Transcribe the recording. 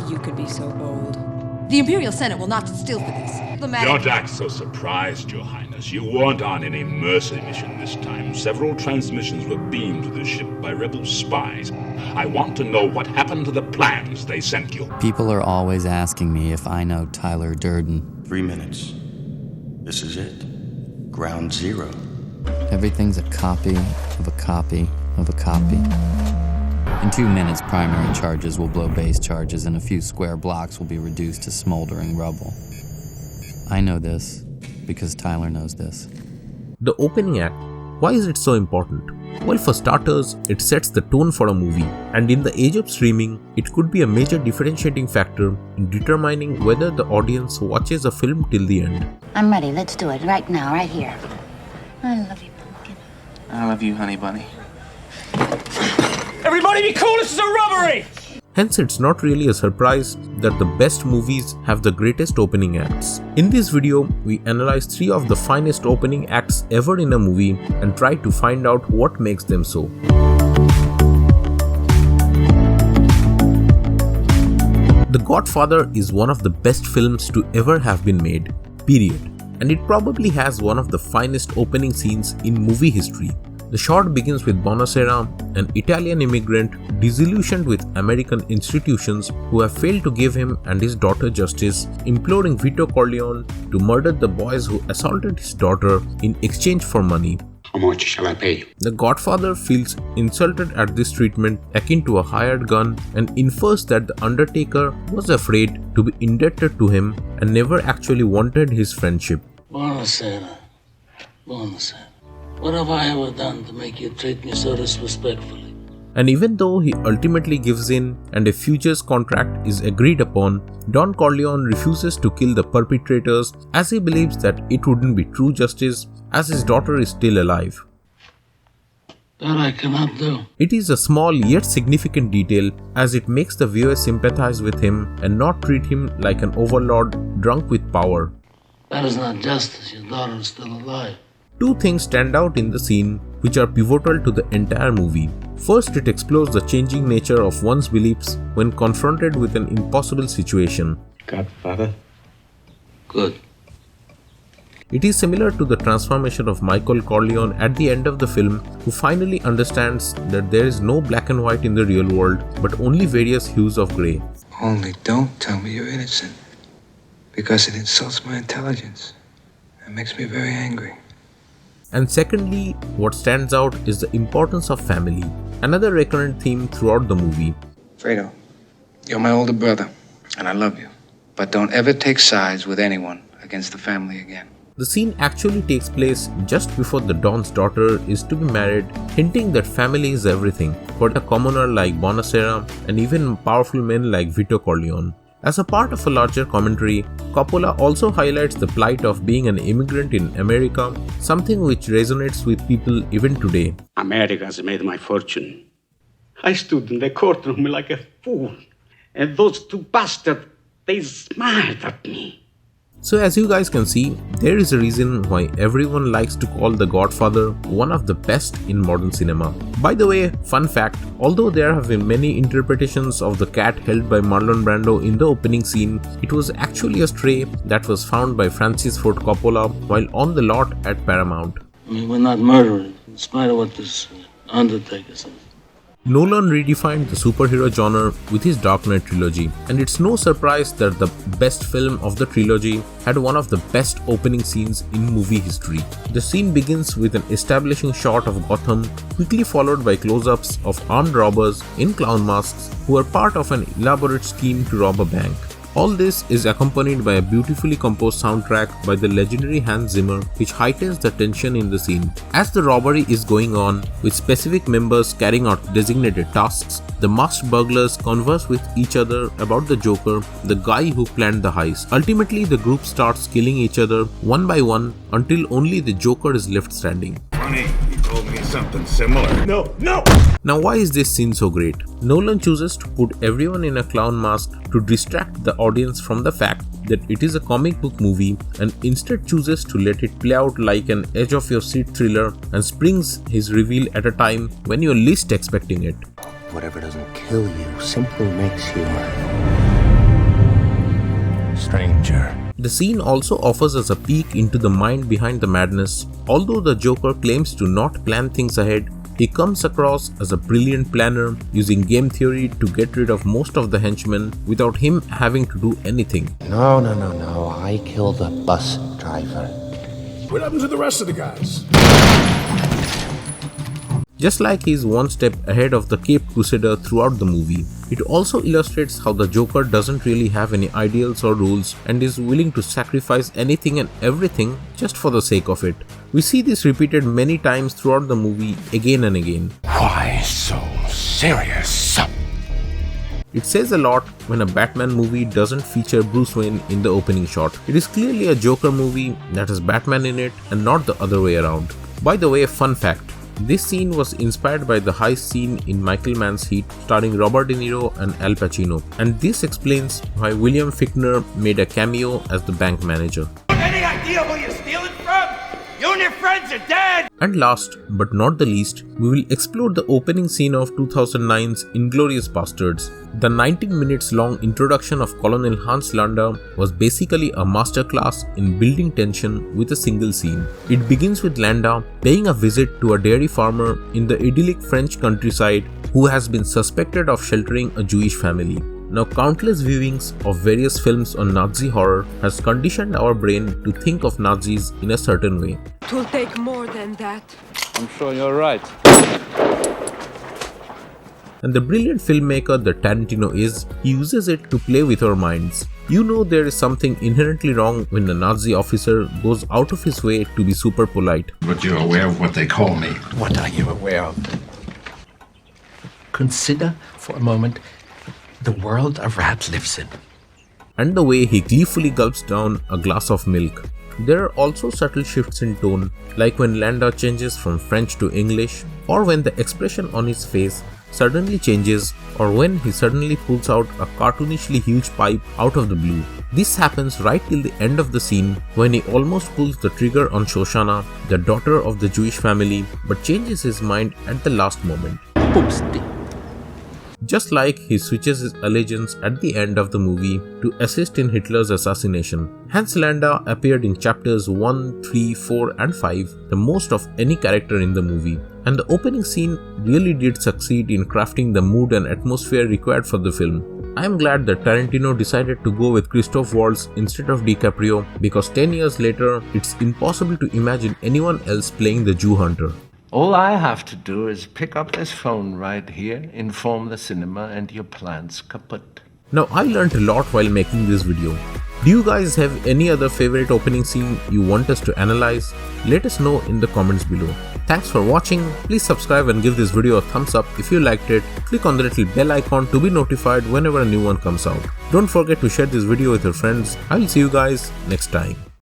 you could be so bold. The Imperial Senate will not sit still for this. Don't act so surprised, Your Highness. You weren't on any mercy mission this time. Several transmissions were beamed to the ship by rebel spies. I want to know what happened to the plans they sent you. People are always asking me if I know Tyler Durden. 3 minutes. This is it. Ground zero. Everything's a copy of a copy of a copy. In 2 minutes, primary charges will blow base charges and a few square blocks will be reduced to smoldering rubble. I know this because Tyler knows this. The opening act, why is it so important? Well, for starters, it sets the tone for a movie, and in the age of streaming, it could be a major differentiating factor in determining whether the audience watches a film till the end. I'm ready. Let's do it right now, right here. I love you, pumpkin. I love you, honey bunny. Everybody be cool, this is a robbery! Hence, it's not really a surprise that the best movies have the greatest opening acts. In this video, we analyze 3 of the finest opening acts ever in a movie and try to find out what makes them so. The Godfather is one of the best films to ever have been made, period. And it probably has one of the finest opening scenes in movie history. The shot begins with Bonacera, an Italian immigrant disillusioned with American institutions who have failed to give him and his daughter justice, imploring Vito Corleone to murder the boys who assaulted his daughter in exchange for money. How much shall I pay you? The Godfather feels insulted at this treatment akin to a hired gun and infers that the Undertaker was afraid to be indebted to him and never actually wanted his friendship. Bonacera. What have I ever done to make you treat me so disrespectfully? And even though he ultimately gives in and a futures contract is agreed upon, Don Corleone refuses to kill the perpetrators as he believes that it wouldn't be true justice as his daughter is still alive. That I cannot do. It is a small yet significant detail as it makes the viewer sympathize with him and not treat him like an overlord drunk with power. That is not justice. Your daughter is still alive. 2 things stand out in the scene which are pivotal to the entire movie. First, it explores the changing nature of one's beliefs when confronted with an impossible situation. Godfather? Good. It is similar to the transformation of Michael Corleone at the end of the film, who finally understands that there is no black and white in the real world, but only various hues of grey. Only don't tell me you're innocent, because it insults my intelligence. It makes me very angry. And secondly, what stands out is the importance of family, another recurrent theme throughout the movie. Fredo, you're my older brother, and I love you. But don't ever take sides with anyone against the family again. The scene actually takes place just before the Don's daughter is to be married, hinting that family is everything for a commoner like Bonacera and even powerful men like Vito Corleone. As a part of a larger commentary, Coppola also highlights the plight of being an immigrant in America, something which resonates with people even today. America has made my fortune. I stood in the courtroom like a fool, and those 2 bastards, they smiled at me. So as you guys can see, there is a reason why everyone likes to call The Godfather one of the best in modern cinema. By the way, fun fact, although there have been many interpretations of the cat held by Marlon Brando in the opening scene, it was actually a stray that was found by Francis Ford Coppola while on the lot at Paramount. We're not murderers, in spite of what this Undertaker says. Nolan redefined the superhero genre with his Dark Knight trilogy, and it's no surprise that the best film of the trilogy had one of the best opening scenes in movie history. The scene begins with an establishing shot of Gotham, quickly followed by close-ups of armed robbers in clown masks who are part of an elaborate scheme to rob a bank. All this is accompanied by a beautifully composed soundtrack by the legendary Hans Zimmer, which heightens the tension in the scene. As the robbery is going on, with specific members carrying out designated tasks, the masked burglars converse with each other about the Joker, the guy who planned the heist. Ultimately, the group starts killing each other one by one until only the Joker is left standing. Funny, you told me something similar. No! Now why is this scene so great? Nolan chooses to put everyone in a clown mask to distract the audience from the fact that it is a comic book movie and instead chooses to let it play out like an edge-of-your-seat thriller and springs his reveal at a time when you're least expecting it. Whatever doesn't kill you simply makes you stranger. The scene also offers us a peek into the mind behind the madness. Although the Joker claims to not plan things ahead, he comes across as a brilliant planner, using game theory to get rid of most of the henchmen without him having to do anything. No, I killed the bus driver. What happened to the rest of the guys? Just like he's one step ahead of the Caped Crusader throughout the movie, it also illustrates how the Joker doesn't really have any ideals or rules and is willing to sacrifice anything and everything just for the sake of it. We see this repeated many times throughout the movie, again and again. Why so serious? It says a lot when a Batman movie doesn't feature Bruce Wayne in the opening shot. It is clearly a Joker movie that has Batman in it and not the other way around. By the way, a fun fact. This scene was inspired by the heist scene in Michael Mann's Heat starring Robert De Niro and Al Pacino, and this explains why William Fichtner made a cameo as the bank manager. Any idea who you're stealing from? You and your friends are dead! And last but not the least, we will explore the opening scene of 2009's Inglourious Basterds. The 19 minutes long introduction of Colonel Hans Landa was basically a masterclass in building tension with a single scene. It begins with Landa paying a visit to a dairy farmer in the idyllic French countryside who has been suspected of sheltering a Jewish family. Now, countless viewings of various films on Nazi horror has conditioned our brain to think of Nazis in a certain way. It will take more than that. I'm sure you're right. And the brilliant filmmaker that Tarantino is, he uses it to play with our minds. You know there is something inherently wrong when the Nazi officer goes out of his way to be super polite. But you're aware of what they call me. What are you aware of? Consider for a moment the world a rat lives in. And the way he gleefully gulps down a glass of milk. There are also subtle shifts in tone, like when Landa changes from French to English, or when the expression on his face suddenly changes, or when he suddenly pulls out a cartoonishly huge pipe out of the blue. This happens right till the end of the scene when he almost pulls the trigger on Shoshana, the daughter of the Jewish family, but changes his mind at the last moment. Just like he switches his allegiance at the end of the movie to assist in Hitler's assassination. Hans Landa appeared in chapters 1, 3, 4 and 5, the most of any character in the movie. And the opening scene really did succeed in crafting the mood and atmosphere required for the film. I am glad that Tarantino decided to go with Christoph Waltz instead of DiCaprio, because 10 years later, it's impossible to imagine anyone else playing the Jew hunter. All I have to do is pick up this phone right here, inform the cinema, and your plan's kaput. Now, I learned a lot while making this video. Do you guys have any other favorite opening scene you want us to analyze? Let us know in the comments below. Thanks for watching. Please subscribe and give this video a thumbs up if you liked it. Click on the little bell icon to be notified whenever a new one comes out. Don't forget to share this video with your friends. I will see you guys next time.